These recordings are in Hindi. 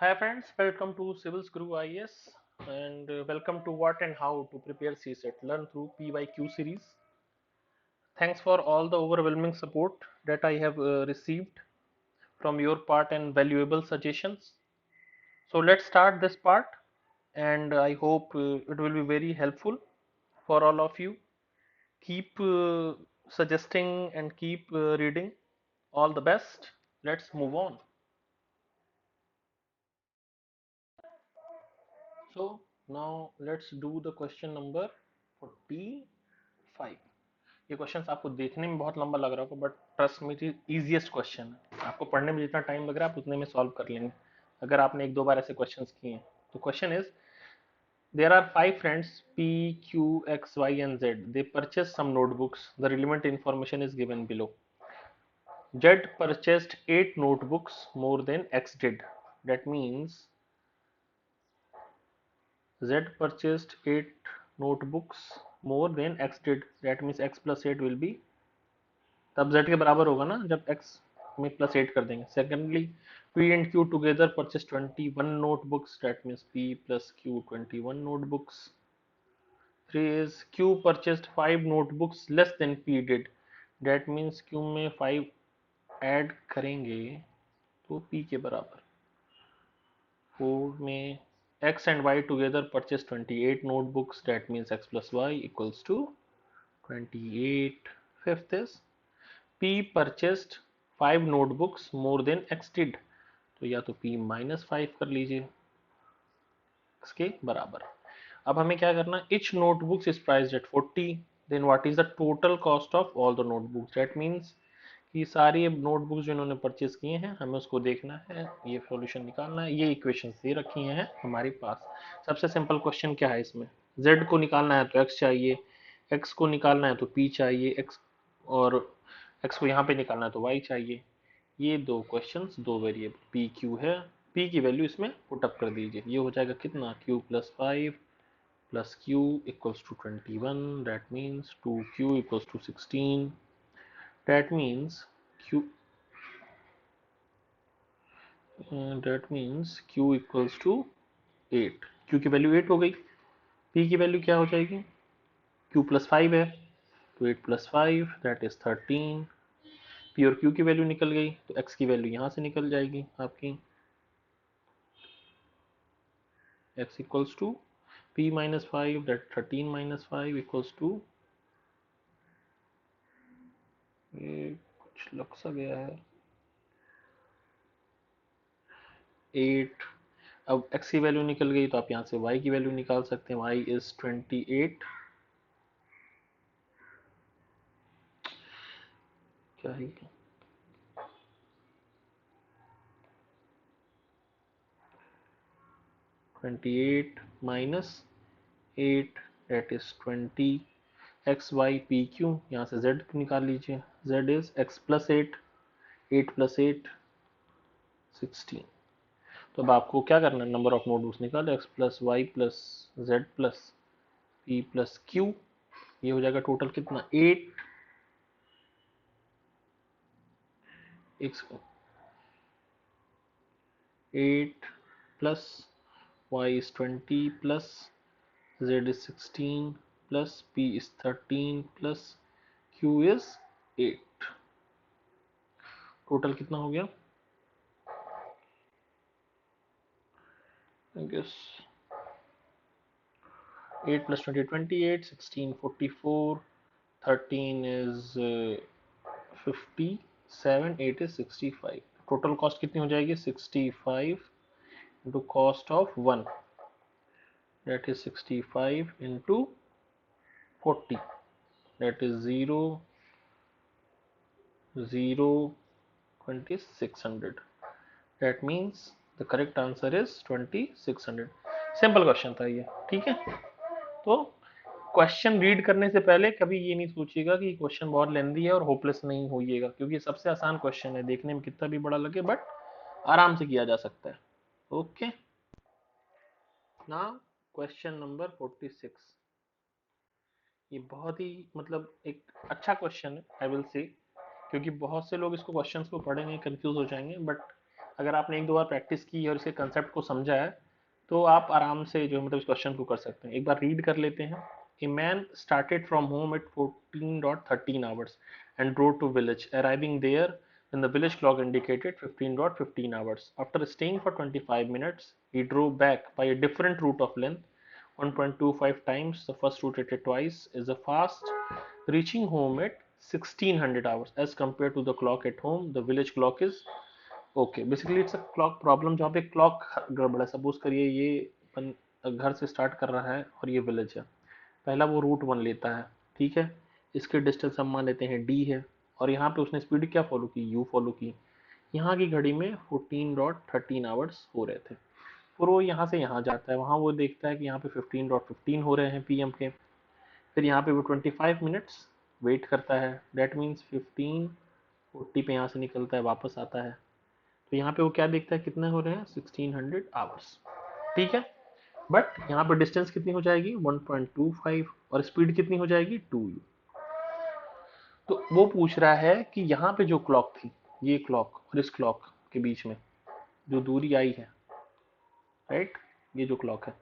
Hi friends, welcome to Civils Guru IS and welcome to What and How to Prepare CSET Learn through PYQ series. Thanks for all the overwhelming support that I have received from your part and valuable suggestions. So let's start this part and I hope it will be very helpful for all of you. Keep suggesting and keep reading. All the best. Let's move on. So now let's do the question number 45. ये क्वेश्चंस आपको देखने में बहुत लंबा लग रहा होगा but trust me easiest question है। आपको पढ़ने में जितना टाइम लग रहा है आप उतने में सॉल्व कर लेंगे अगर आपने एक दो बार ऐसे क्वेश्चंस किए हैं। तो question is there are 5 friends P, Q, X, Y and Z. They purchase some notebooks. The relevant information is given below. Z purchased 8 notebooks more than X did. That means Z purchased 8 notebooks more than X did. That means X plus 8 will be तब z के बराबर होगा ना जब x में प्लस 8 कर देंगे। Secondly p and q together purchase 21 notebooks that means p plus q 21 notebooks. 3 is q purchased 5 notebooks less than p did that means q में 5 ऐड करेंगे तो p के बराबर। 4 में x and y together purchased 28 notebooks that means x plus y equals to 28. Fifth is P purchased 5 notebooks more than X did. तो या तो P माइनस 5 कर लीजिए X के बराबर। अब हमें क्या करना है, each notebook is priced at 40. Then what is the total cost of all the notebooks? That means कि सारी नोटबुक्स जो इन्होंने परचेज किए हैं हमें उसको देखना है, ये सॉल्यूशन निकालना है। ये इक्वेशंस दे रखी हैं हमारे पास। सबसे सिंपल क्वेश्चन क्या है इसमें, z को निकालना है तो x चाहिए, x को निकालना है तो p चाहिए, x और x को यहाँ पे निकालना है तो y चाहिए। ये दो क्वेश्चंस दो वेरिएबल p q है, p की वैल्यू इसमें पुटअप कर दीजिए। ये हो जाएगा कितना, q plus 5 plus q equals to 21 that means 2q equals to 16 that means q that means q equals to 8। q की वैल्यू 8 हो गई, p की वैल्यू क्या हो जाएगी, q प्लस 5 है तो 8 प्लस 5 दैट इज 13। p और q की वैल्यू निकल गई तो x की वैल्यू यहाँ से निकल जाएगी आपकी, x equals to p minus 5 that 13 minus 5 equals to, ये कुछ लग सा गया है 8। अब x की वैल्यू निकल गई तो आप यहाँ से y की वैल्यू निकाल सकते हैं, y इज 28। क्या है 28 minus 8 that is 20 x y p q। यहाँ से z निकाल लीजिए, z is x plus 8, 8 plus 8 16। तो अब आपको क्या करना है, नंबर ऑफ नोटबुक्स निकालो, x plus Y plus Z plus P plus Q. ये हो जाएगा टोटल कितना 8 8 plus y is 20 plus z is 16 plus p is 13 plus q is 8। Total कितना हो गया, I guess 8 plus 20 28, 16 44, 13 is 57, 8 is 65। Total cost कितनी हो जाएगी 65 into cost of 1 that is 65 into 40 that is 0 0 2600। That means the correct answer is 2600। Simple question था ये, ठीक है। तो क्वेश्चन रीड करने से पहले कभी ये नहीं सोचिएगा कि क्वेश्चन बहुत लेंदी है और होपलेस नहीं होइएगा, क्योंकि सबसे आसान क्वेश्चन है, देखने में कितना भी बड़ा लगे बट आराम से किया जा सकता है। Okay, now question number 46। ये बहुत ही मतलब एक अच्छा क्वेश्चन है आई विल से, क्योंकि बहुत से लोग इसको क्वेश्चंस को पढ़ेंगे कंफ्यूज हो जाएंगे, बट अगर आपने एक दो बार प्रैक्टिस की और इसके कंसेप्ट को समझा है तो आप आराम से जो मतलब इस क्वेश्चन को कर सकते हैं। एक बार रीड कर लेते हैं। A man started from home at 14.13 hours and drove to village, arriving there when the village clock indicated 15.15 hours. After staying for 25 minutes, he drove back by a different route of length 1.25 times the first route rated twice is a fast, reaching home at 1600 hours as compared to the clock at home. The village clock is okay. Basically it's a clock problem जहाँ पे क्लॉक गड़बड़ है। सपोज करिए ये घर से स्टार्ट कर रहा है और ये विलेज है। पहला वो रूट वन लेता है, ठीक है। इसके डिस्टेंस हम मान लेते हैं डी है, और यहाँ पे उसने स्पीड क्या फॉलो की, यू फॉलो की। यहाँ की घड़ी में 14.13 आवर्स हो रहे थे। फिर वो यहाँ से यहाँ जाता है, वहाँ वो देखता है कि यहाँ पे 15.15 हो रहे हैं पीएम के। फिर यहाँ पे वो 25 मिनट्स वेट करता है। डेट मीन्स 15:40 पे यहाँ से निकलता है, वापस आता है। तो यहाँ पे वो क्या देखता है, कितने हो रहे हैं, 1600 आवर्स, ठीक है। बट यहाँ पे डिस्टेंस कितनी हो जाएगी, 1.25, और स्पीड कितनी हो जाएगी, 2u। तो वो पूछ रहा है कि यहाँ पे जो क्लॉक थी, ये क्लॉक और इस क्लॉक के बीच में जो दूरी आई है, राइट, ये जो क्लॉक है,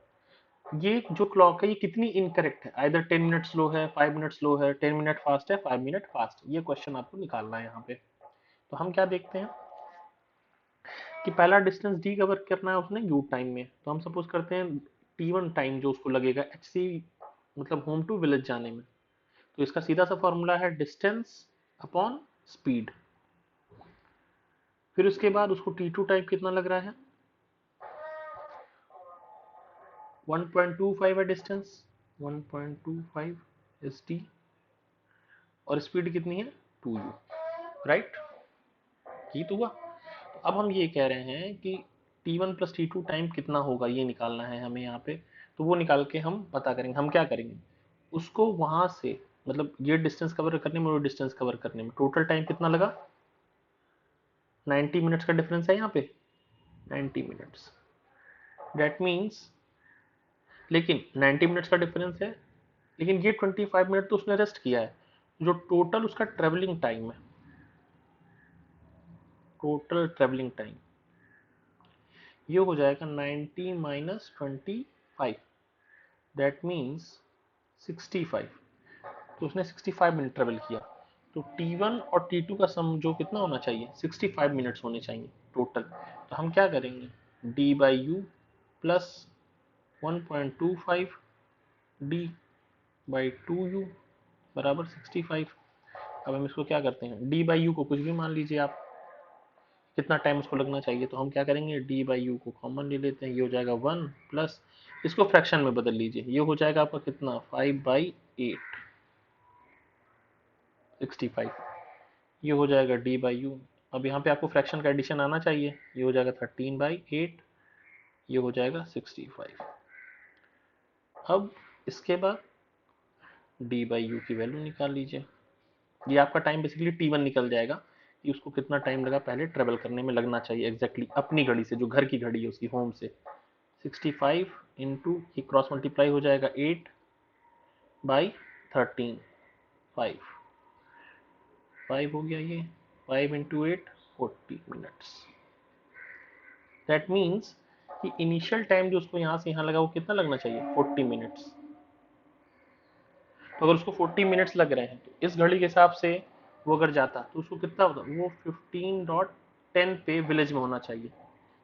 ये जो क्लॉक है ये कितनी इनकरेक्ट है। आइदर 10 मिनट स्लो है, 5 मिनट स्लो है, 10 मिनट फास्ट है, 5 मिनट फास्ट। ये क्वेश्चन आपको निकालना है यहाँ पे। तो हम क्या देखते हैं कि पहला डिस्टेंस डी कवर करना है उसने यू टाइम में। तो हम सपोज करते हैं टी1 टाइम जो उसको लगेगा एच सी, मतलब होम टू विलेज जाने में। तो इसका सीधा सा फॉर्मूला है डिस्टेंस अपॉन स्पीड। फिर उसके बाद उसको टी2 टाइम कितना लग रहा है, 1.25 है डिस्टेंस, 1.25 इज टी, और स्पीड कितनी है, 2u, राइट। ये तो हुआ। तो अब हम ये कह रहे हैं कि T1 प्लस T2 टाइम कितना होगा, ये निकालना है हमें यहाँ पे। तो वो निकाल के हम पता करेंगे। हम क्या करेंगे, उसको वहां से, मतलब ये डिस्टेंस कवर करने में और डिस्टेंस कवर करने में टोटल टाइम कितना लगा, 90 मिनट्स का डिफरेंस है यहाँ पे, 90 मिनट्स। डेट मीन्स, लेकिन 90 मिनट्स का डिफरेंस है, लेकिन ये 25 मिनट तो उसने रेस्ट किया है। जो टोटल उसका ट्रेवलिंग टाइम है, टोटल ट्रेवलिंग टाइम, ये हो जाएगा 90 माइनस 25, दैट मीन्स 65। तो उसने 65 मिनट ट्रेवल किया। तो T1 और T2 का सम जो कितना होना चाहिए, 65 मिनट्स होने चाहिए टोटल। तो हम क्या करेंगे, D by you plus 1.25 D by 2u बराबर 65। अब हम इसको क्या करते हैं, डी बाई यू को कुछ भी मान लीजिए आप, कितना टाइम उसको लगना चाहिए। तो हम क्या करेंगे, डी बाई यू को कॉमन ले लेते हैं, ये हो जाएगा 1 प्लस, इसको फ्रैक्शन में बदल लीजिए, ये हो जाएगा आपका कितना, 5/8, 65। ये हो जाएगा डी बाई यू। अब यहाँ पे आपको फ्रैक्शन का एडिशन आना चाहिए, ये हो जाएगा 13/8, ये हो जाएगा 65। अब इसके बाद डी बाई यू की वैल्यू निकाल लीजिए। ये आपका टाइम बेसिकली T1 निकल जाएगा कि उसको कितना टाइम लगा पहले ट्रेवल करने में लगना चाहिए एग्जैक्टली अपनी घड़ी से, जो घर की घड़ी है उसकी, होम से। 65 इंटू ये क्रॉस मल्टीप्लाई हो जाएगा 8/13, 5 हो गया ये, 5 इंटू 8, 40 मिनट्स। दैट मीन्स कि इनिशियल टाइम जो उसको यहाँ से यहाँ लगा वो कितना लगना चाहिए, 40 मिनट्स। तो अगर उसको 40 मिनट्स लग रहे हैं तो इस घड़ी के हिसाब से वो अगर जाता तो उसको कितना होता, वो 15.10 पे विलेज में होना चाहिए।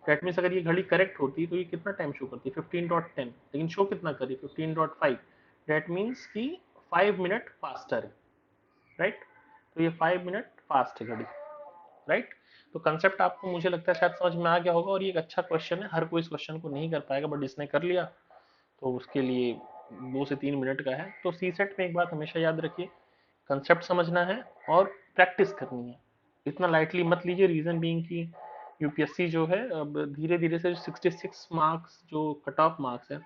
दैट मीन्स अगर ये घड़ी करेक्ट होती तो ये कितना टाइम शो करती, 15.10, लेकिन शो कितना करी, 15.5। दैट मीन्स कि 5 मिनट फास्टर है, राइट। तो ये 5 मिनट फास्ट है घड़ी, राइट। तो कंसेप्ट आपको मुझे लगता है शायद समझ में आ गया होगा। और ये एक अच्छा क्वेश्चन है, हर कोई इस क्वेश्चन को नहीं कर पाएगा, बट इसने कर लिया तो उसके लिए 2 से 3 मिनट का है। तो सी सेट में एक बात हमेशा याद रखिए, कंसेप्ट समझना है और प्रैक्टिस करनी है। इतना लाइटली मत लीजिए, रीजन बीइंग कि यूपीएससी जो है अब धीरे धीरे से 66 मार्क्स जो कट ऑफ मार्क्स है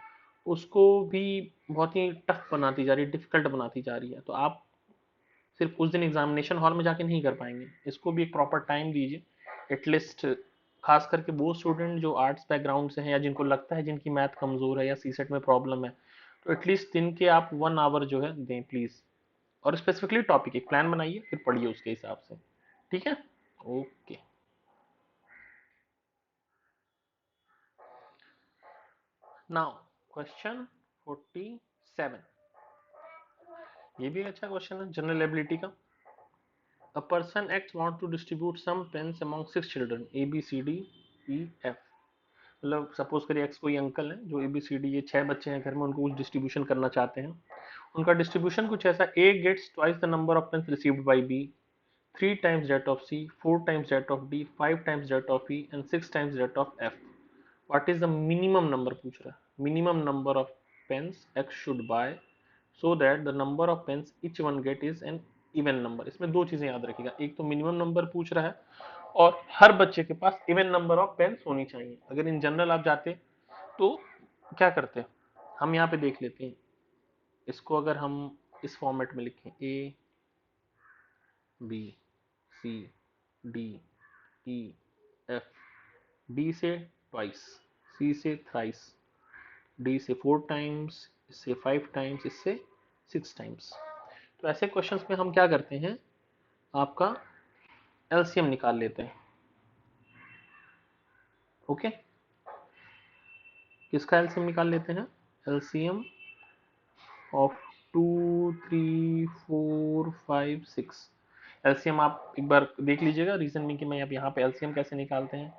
उसको भी बहुत ही टफ बनाती जा रही है, डिफिकल्ट बनाती जा रही है। तो आप सिर्फ उस दिन एग्जामिनेशन हॉल में जाके नहीं कर पाएंगे, इसको भी एक प्रॉपर टाइम दीजिए। एटलीस्ट खास करके वो स्टूडेंट जो आर्ट्स बैकग्राउंड से हैं या जिनको लगता है जिनकी मैथ कमजोर है या सी सेट में प्रॉब्लम है, तो एटलीस्ट दिन के आप 1 आवर जो है दें प्लीज। और स्पेसिफिकली टॉपिक एक प्लान बनाइए, फिर पढ़िए उसके हिसाब से, ठीक है। ओके। नाउ क्वेश्चन 47, ये भी अच्छा क्वेश्चन है जनरल एबिलिटी का। A person X want to distribute some pens among 6 children A B C D E F। मतलब सपोज करिए एक्स कोई अंकल है जो ए बी सी डी, ये 6 बच्चे हैं घर में, उनको कुछ डिस्ट्रीब्यूशन करना चाहते हैं। उनका डिस्ट्रीब्यूशन कुछ ऐसा, A gets twice the number of pens received by B, 3 times that of C, 4 times that of D, 5 times that of E and 6 times that of F। What is the minimum number पूछ रहा है, minimum number of pens X should buy so that the number of pens each one get is an even number. इसमें दो चीजें याद रखिएगा, एक तो मिनिमम नंबर पूछ रहा है और हर बच्चे के पास इवन नंबर ऑफ पेन्स होनी चाहिए। अगर इन जनरल आप जाते तो क्या करते, हम यहाँ पे देख लेते हैं इसको, अगर हम इस फॉर्मेट में लिखें A B C D E F, B से ट्वाइस, सी से थ्राइस, डी से 4 टाइम्स, इससे 5 टाइम्स, इससे 6 टाइम्स। तो ऐसे क्वेश्चंस में हम क्या करते हैं, आपका एलसीएम निकाल लेते हैं। ओके, किसका एलसीएम निकाल लेते हैं, एलसीएम ऑफ 2 3 4 5 6। एलसीएम आप एक बार देख लीजिएगा रीजन में कि मैं अब यहाँ पे एलसीएम कैसे निकालते हैं।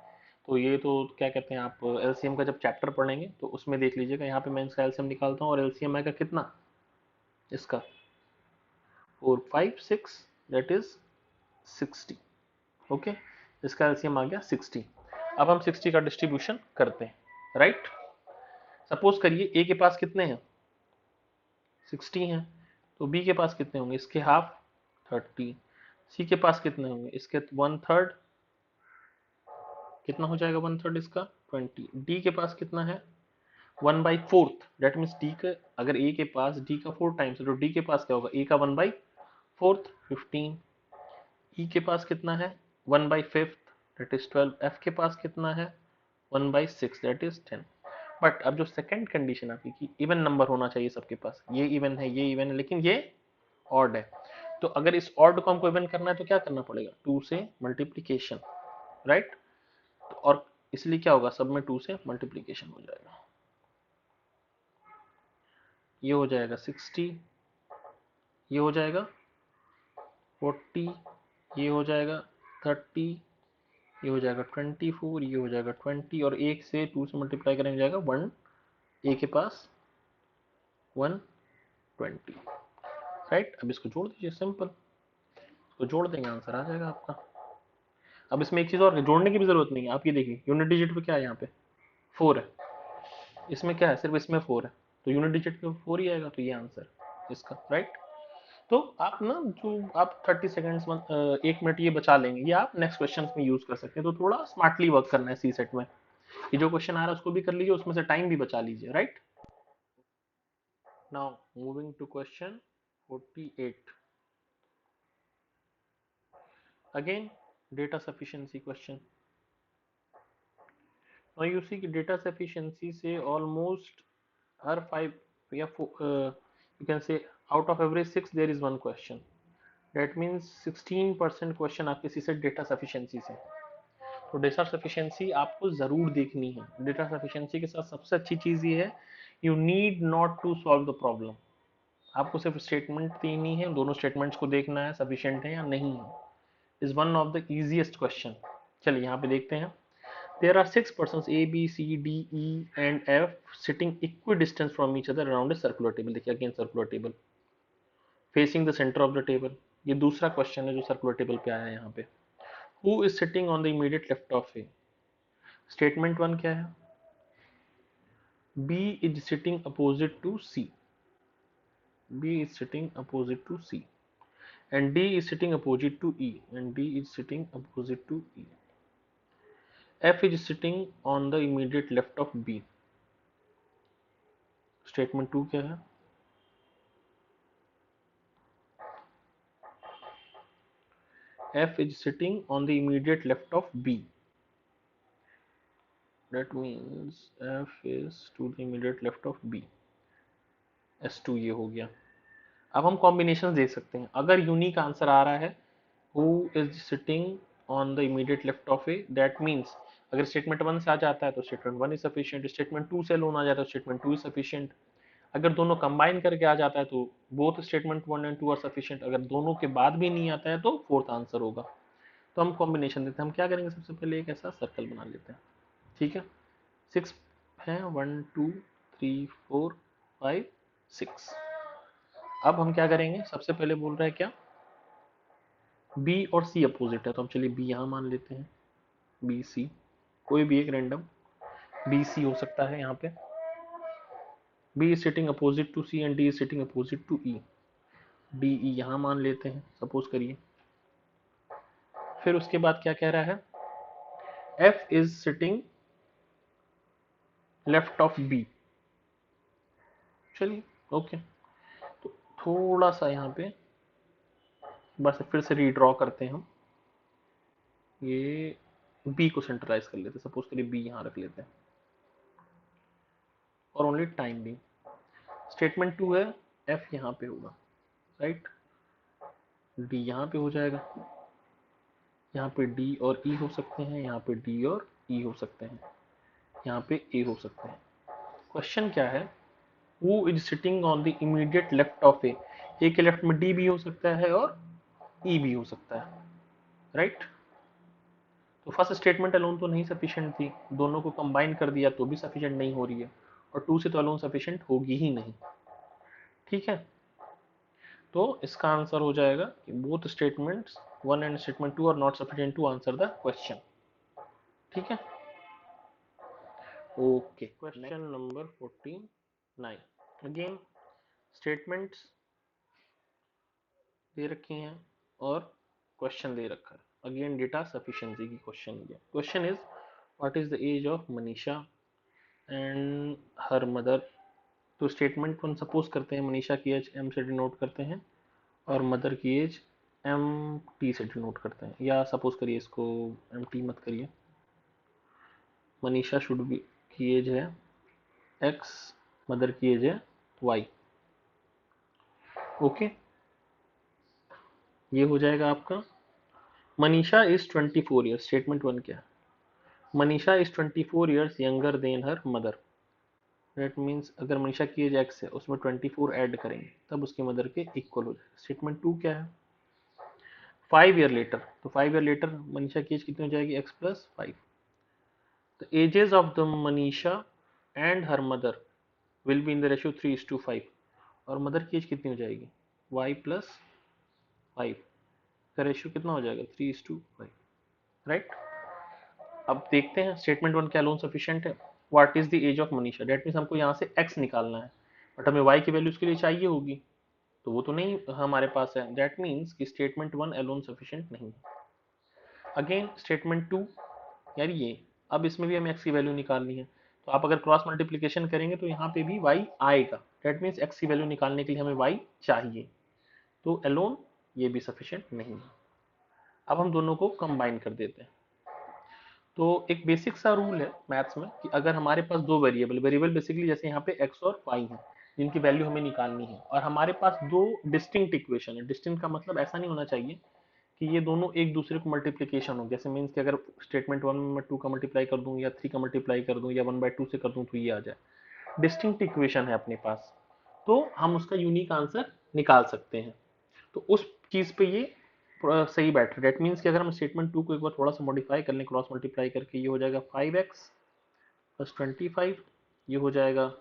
तो ये तो क्या कहते हैं, आप एलसीएम का जब चैप्टर पढ़ेंगे तो उसमें देख लीजिएगा। यहाँ पे मैं इसका एलसीएम निकालता हूँ और एलसीएम आएगा कितना इसका, 4 5 6, दैट इज 60। ओके, इसका एलसीएम आ गया 60। अब हम 60 का डिस्ट्रीब्यूशन करते हैं, राइट। सपोज करिए ए के पास कितने हैं, 60 हैं, तो बी के पास कितने होंगे, इसके हाफ 30, सी के पास कितने होंगे, इसके 1/3, कितना हो जाएगा 1/3 इसका 20, डी के पास कितना है 1/4, डेट मीन्स डी का, अगर ए के पास डी का 4 टाइम्स है तो डी के पास क्या होगा, ए का 1/4 15, ई के पास कितना है 1/5 दैट इज 12, एफ के पास कितना है 1/6 दैट इज 10। बट अब जो सेकंड कंडीशन आपकी की इवन नंबर होना चाहिए सबके पास, ये इवन है ये इवन है लेकिन ये ऑड है। तो अगर इस ऑड को हमको इवन करना है तो क्या करना पड़ेगा, 2 से मल्टीप्लीकेशन, राइट। तो और इसलिए क्या होगा, सब में 2 से मल्टीप्लीकेशन हो जाएगा, ये हो जाएगा 60, ये हो जाएगा 40, ये हो जाएगा 30, ये हो जाएगा 24, ये हो जाएगा 20 और एक से 2 से मल्टीप्लाई करेंगे जाएगा 1, ए के पास 120, राइट। अब इसको जोड़ दीजिए, सिंपल, इसको जोड़ देंगे आंसर आ जाएगा आपका। अब इसमें एक चीज और जोड़ने की भी जरूरत नहीं है, आप ये देखिए यूनिट डिजिट पे क्या है, यहाँ पे 4 है, इसमें क्या है सिर्फ इसमें 4 है, तो यूनिट डिजिट पे 4 ही आएगा, तो ये आंसर इसका, राइट। तो आप ना जो आप 30 सेकेंड्स 1 मिनट ये बचा लेंगे, ये आप नेक्स्ट क्वेश्चन में यूज कर सकते हैं। तो थोड़ा स्मार्टली वर्क करना है सी सेट में, ये जो क्वेश्चन आ रहा है उसको भी कर लीजिए, उसमें से टाइम भी बचा लीजिए, right. Now moving to question 48, again data sufficiency question. Now you see कि डेटा सफिशिएंसी से ऑलमोस्ट हर 5 या you can say out of average 6 there is one question, that means 16% question आपके सी सेट डेटा सफिशिएंसी से। तो डेटा सफिशिएंसी आपको जरूर देखनी है। डेटा सफिशिएंसी के साथ सबसे अच्छी चीज ये है, you need not to solve the problem, आपको सिर्फ स्टेटमेंट देनी है, दोनों स्टेटमेंट्स को देखना है सफिशिएंट है या नहीं है। Is one of the easiest question. चलिए यहाँ पे देखते हैं, there are 6 persons A B C D E and F sitting equidistant from each other around a circular table। देखिए again circular table facing the centre of the table, ये दूसरा क्वेश्चन है जो सर्कुलर टेबल पे आया है यहाँ पे। Who is sitting on the immediate left of A, statement 1 क्या है, B is sitting opposite to C, B is sitting opposite to C and D is sitting opposite to E and D is sitting opposite to E, F is sitting on the immediate left of B, statement 2 क्या है, F is sitting on the immediate left of B, that means F is to the immediate left of B, S2 ये हो गया। अब हम कॉम्बिनेशन देख सकते हैं, अगर यूनिक आंसर आ रहा है who is sitting on the immediate left of A, that means अगर स्टेटमेंट 1 से आ जाता है तो स्टेटमेंट 1 इज सफिशिएंट, स्टेटमेंट 2 से लोन आ जाता है तो स्टेटमेंट 2 इज सफिशिएंट, अगर दोनों कंबाइन करके आ जाता है तो both statement 1 and 2 are sufficient, अगर दोनों के बाद भी नहीं आता है तो फोर्थ आंसर होगा। तो हम कॉम्बिनेशन देते हैं, हम क्या करेंगे, सबसे पहले एक ऐसा सर्कल बना लेते हैं, ठीक है, 6 है, 1 2 3 4 5 6। अब हम क्या करेंगे, सबसे पहले बोल रहे हैं क्या, बी और सी अपोजिट है, तो हम चलिए बी यहाँ मान लेते हैं, बी सी, कोई भी एक रैंडम बी सी हो सकता है यहाँ पे, B is sitting opposite to C and D is sitting opposite to E, D E यहाँ मान लेते हैं सपोज करिए। फिर उसके बाद क्या कह रहा है, F is sitting left of B, चलिए ओके। तो थोड़ा सा यहाँ पे बस फिर से रीड्रॉ करते हैं हम, ये बी को सेंट्रलाइज कर लेते हैं, सपोज करिए बी यहाँ रख लेते हैं और ओनली टाइम बी। स्टेटमेंट 2 है, एफ यहाँ पे होगा, राइट, डी यहाँ पे हो जाएगा, यहाँ पे डी और ई हो सकते हैं, यहाँ पे डी और ई हो सकते हैं, यहाँ पे ए हो सकते हैं। क्वेश्चन क्या है, who is sitting on the immediate left of A, A के लेफ्ट में डी भी हो सकता है और ई भी हो सकता है, राइट। तो फर्स्ट स्टेटमेंट अलोन तो नहीं सफिशिएंट थी, दोनों को कंबाइन कर दिया तो भी सफिशिएंट नहीं हो रही है, और 2 से तो अलोन सफिशिएंट होगी ही नहीं, ठीक है। तो इसका आंसर हो जाएगा कि both statements 1 and statement 2 are not sufficient to answer the question, ठीक है। Okay, question number 49, again statements दे रखी हैं और क्वेश्चन दे रखा है, अगेन डेटा सफिशिएंसी की क्वेश्चन है। Question is what is the age of Manisha and her mother. तो स्टेटमेंट 1 सपोज करते हैं मनीषा की एज एम से डिनोट करते हैं और मदर की एज एम टी से डिनोट करते हैं, या सपोज करिए इसको एम टी मत करिए, मनीषा शुड बी की एज है एक्स, मदर की एज है वाई, ओके। ये हो जाएगा आपका, मनीषा इज 24 ईयर्स, स्टेटमेंट 1 क्या है, Manisha is 24 years younger than her mother, that means अगर मनीषा की एज एक्स है उसमें 24 ऐड करेंगे तब उसकी मदर के इक्वल हो जाएगा। स्टेटमेंट 2 क्या है, 5 ईयर लेटर, तो 5 ईयर लेटर मनीषा की एज कितनी हो जाएगी, X plus 5। The ages of the Manisha and her mother will be in the ratio 3:5, और मदर की एज कितनी हो जाएगी, y प्लस 5 का रेशियो कितना हो जाएगा, 3:5, राइट। अब देखते हैं स्टेटमेंट 1 क्या लोन सफिशिएंट है, what is the age of Manisha, that means हमको यहाँ से x निकालना है, बट हमें y की वैल्यू उसके लिए चाहिए होगी, तो वो तो नहीं हमारे पास है, दैट मीन्स कि स्टेटमेंट 1 अलोन सफिशिएंट नहीं है। अगेन स्टेटमेंट 2, यार ये अब इसमें भी हमें x की वैल्यू निकालनी है, तो आप अगर क्रॉस मल्टीप्लिकेशन करेंगे तो यहाँ पे भी y आएगा, दैट मीन्स x की वैल्यू निकालने के लिए हमें y चाहिए, तो अलोन ये भी सफिशिएंट नहीं है। अब हम दोनों को कंबाइन कर देते हैं। तो एक बेसिक सा रूल है मैथ्स में कि अगर हमारे पास दो वेरिएबल बेसिकली जैसे यहाँ पे x और y है जिनकी वैल्यू हमें निकालनी है, और हमारे पास दो डिस्टिंक्ट इक्वेशन है, डिस्टिंक्ट का मतलब ऐसा नहीं होना चाहिए कि ये दोनों एक दूसरे को मल्टीप्लीकेशन हो, जैसे मीन्स कि अगर स्टेटमेंट 1 में मैं 2 का मल्टीप्लाई कर दूं या 3 का मल्टीप्लाई कर दूं या 1/2 से कर दूं तो ये आ जाए, डिस्टिंक्ट इक्वेशन है अपने पास, तो हम उसका यूनिक आंसर निकाल सकते हैं। तो उस चीज पे ये सही बैठ रहा है, डेट मीन्स कि अगर हम स्टेटमेंट 2 को एक बार थोड़ा सा मॉडिफाई कर लें, क्रॉस मल्टीप्लाई करके, ये हो जाएगा 5x प्लस 25, ये हो जाएगा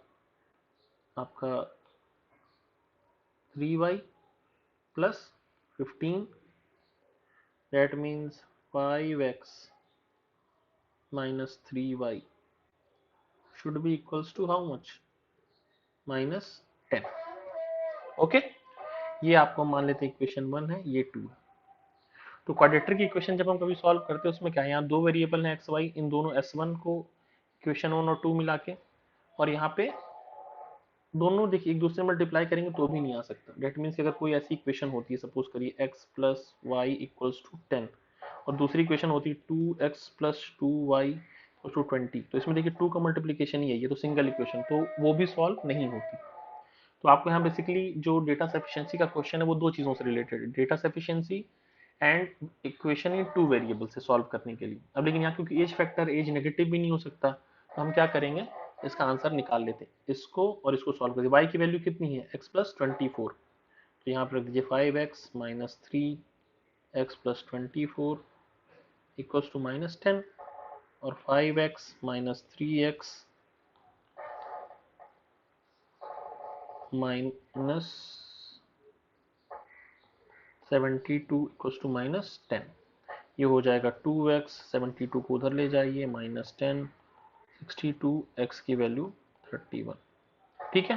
आपका 3y plus 15, that means 5x minus 3y should be equals to how much, -10, okay. ये आपको मान लेते हैं इक्वेशन 1 है, ये 2 है। तो क्वाड्रेटर की इक्वेशन जब हम कभी सॉल्व करते हैं उसमें क्या है, यहाँ दो वेरिएबल हैं एक्स वाई, इन दोनों s1 को इक्वेशन 1 और 2 मिला के, और यहाँ पे दोनों देखिए एक दूसरे में मल्टीप्लाई करेंगे तो भी नहीं आ सकता, डेट मीन्स अगर कोई ऐसी इक्वेशन होती है, सपोज करिए x plus Y equals to 10 और दूसरी इक्वेशन होती है 2x plus 2y equals to 20, तो इसमें देखिए 2 का मल्टीप्लीकेशन ही है, ये तो सिंगल इक्वेशन, तो वो भी सॉल्व नहीं होती। तो आपको यहाँ बेसिकली जो डेटा सफिशिएंसी का क्वेश्चन है वो दो चीज़ों से रिलेटेड है, data sufficiency and equation in two variable से सॉल्व करने के लिए। अब लेकिन यहाँ क्योंकि एज फैक्टर एज नेगेटिव भी नहीं हो सकता, तो हम क्या करेंगे, इसका आंसर निकाल लेते हैं, इसको और इसको सॉल्व करते। y की वैल्यू कितनी है, x प्लस 24, तो यहाँ पर रख दीजिए 5x minus 3x plus 24 equals to minus 10, और 5x minus 3x minus 72 equals to minus 10। ये हो जाएगा 2x, 72 को उधर ले जाइए, माइनस 10, 62x की वैल्यू 31। ठीक है,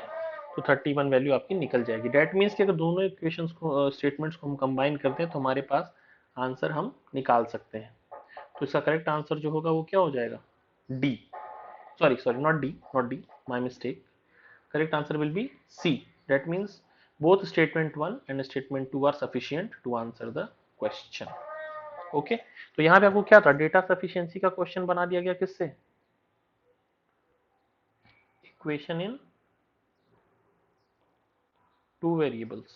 तो 31 वैल्यू आपकी निकल जाएगी। डेट मीन्स कि अगर दोनों इक्वेशंस को स्टेटमेंट्स को हम कंबाइन करते हैं तो हमारे पास आंसर हम निकाल सकते हैं। तो इसका करेक्ट आंसर जो होगा वो क्या हो जाएगा, D, sorry not D, my mistake. Correct answer will be C. That means both statement 1 and statement 2 are sufficient to answer the question. Okay, तो यहाँ पे आपको क्या था, डेटा सफिशिएंसी का क्वेश्चन बना दिया गया किससे, इक्वेशन इन टू वेरिएबल्स।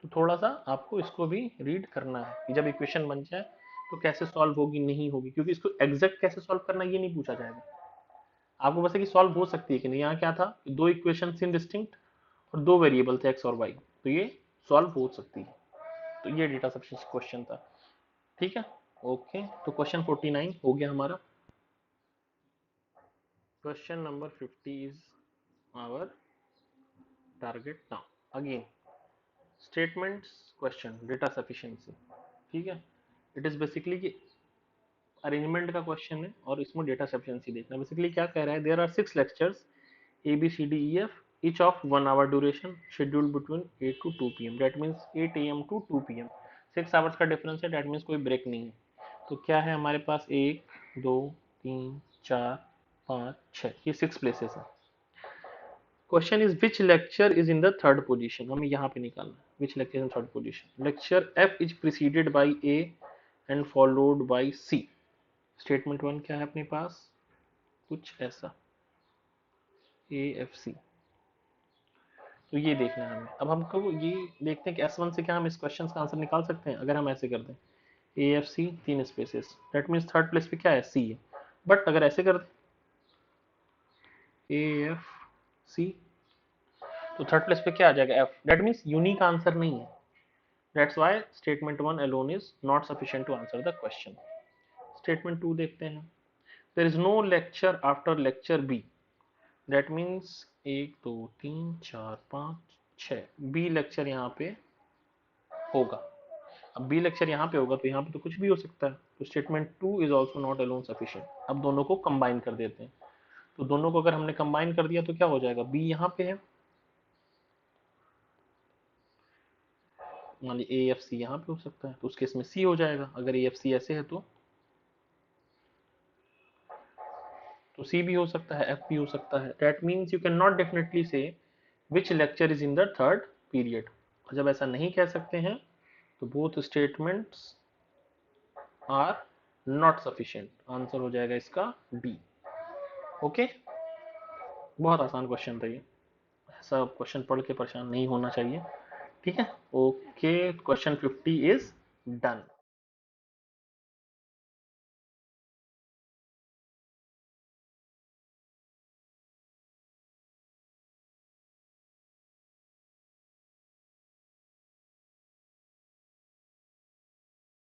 तो थोड़ा सा आपको इसको भी रीड करना है कि जब इक्वेशन बन जाए तो कैसे सॉल्व होगी नहीं होगी, क्योंकि इसको एग्जैक्ट कैसे सॉल्व करना ये नहीं पूछा जाएगा आपको, बस है कि सॉल्व हो सकती है कि नहीं। यहाँ क्या था, दो इक्वेशन इन डिस्टिंक्ट और दो वेरिएबल थे एक्स और वाई, तो ये सॉल्व हो सकती है। तो ये डेटा सफिशिएंसी क्वेश्चन था। ठीक है, ओके, तो क्वेश्चन 49 हो गया हमारा। Question number 50 is our target now. Again statements question, data sufficiency. ठीक है, इट इज बेसिकली कि अरेंजमेंट का क्वेश्चन है और इसमें डेटा सफिशिएंसी देखना। बेसिकली क्या कह रहा है, there are 6 lectures ABCDEF each of 1 hour duration scheduled between 8 to 2 PM, that means 8 AM to 2 PM, 6 hours का डिफरेंस है, that means कोई ब्रेक नहीं है। तो क्या है हमारे पास, 1 2 3 4 5 6, ये 6 प्लेसेस है। Question is which lecture is in the third position, हमें यहाँ पे निकालना है which lecture in third position. Lecture F is preceded by A and followed by C। Statement 1 क्या है अपने पास, कुछ ऐसा AFC। तो ये देखना है हमें। अब हमको ये देखते हैं कि S1 से क्या हम इस क्वेश्चन का आंसर निकाल सकते हैं। अगर हम ऐसे कर दें AFC 3 spaces, that means third place पे क्या है, C है। बट अगर ऐसे कर दें AFC, तो थर्ड प्लेस पे क्या आ जाएगा, F, that means unique answer नहीं है। That's why statement 1 alone is not sufficient to answer the question. Statement 2 देखते हैं, there is no lecture after lecture B, that means 1 2 3 4 5 6 B lecture यहाँ पे होगा। अब बी लेक्चर यहाँ पे होगा तो यहाँ पे तो कुछ भी हो सकता है, तो statement 2 is also not alone sufficient. अब दोनों को कंबाइन कर देते हैं, तो दोनों को अगर हमने कंबाइन कर दिया तो क्या हो जाएगा, बी यहाँ पे है, मान लीजिए AFC यहाँ पे हो सकता है, तो उस केस में C हो जाएगा। अगर AFC ऐसे है तो C भी हो सकता है, F भी हो सकता है। That means you can not definitely say which lecture is in the third period. जब ऐसा नहीं कह सकते हैं तो both statements are not sufficient, answer हो जाएगा इसका डी। ओके, बहुत आसान क्वेश्चन था ये, ऐसा क्वेश्चन पढ़ के परेशान नहीं होना चाहिए। ठीक है, ओके, क्वेश्चन 50 इज डन।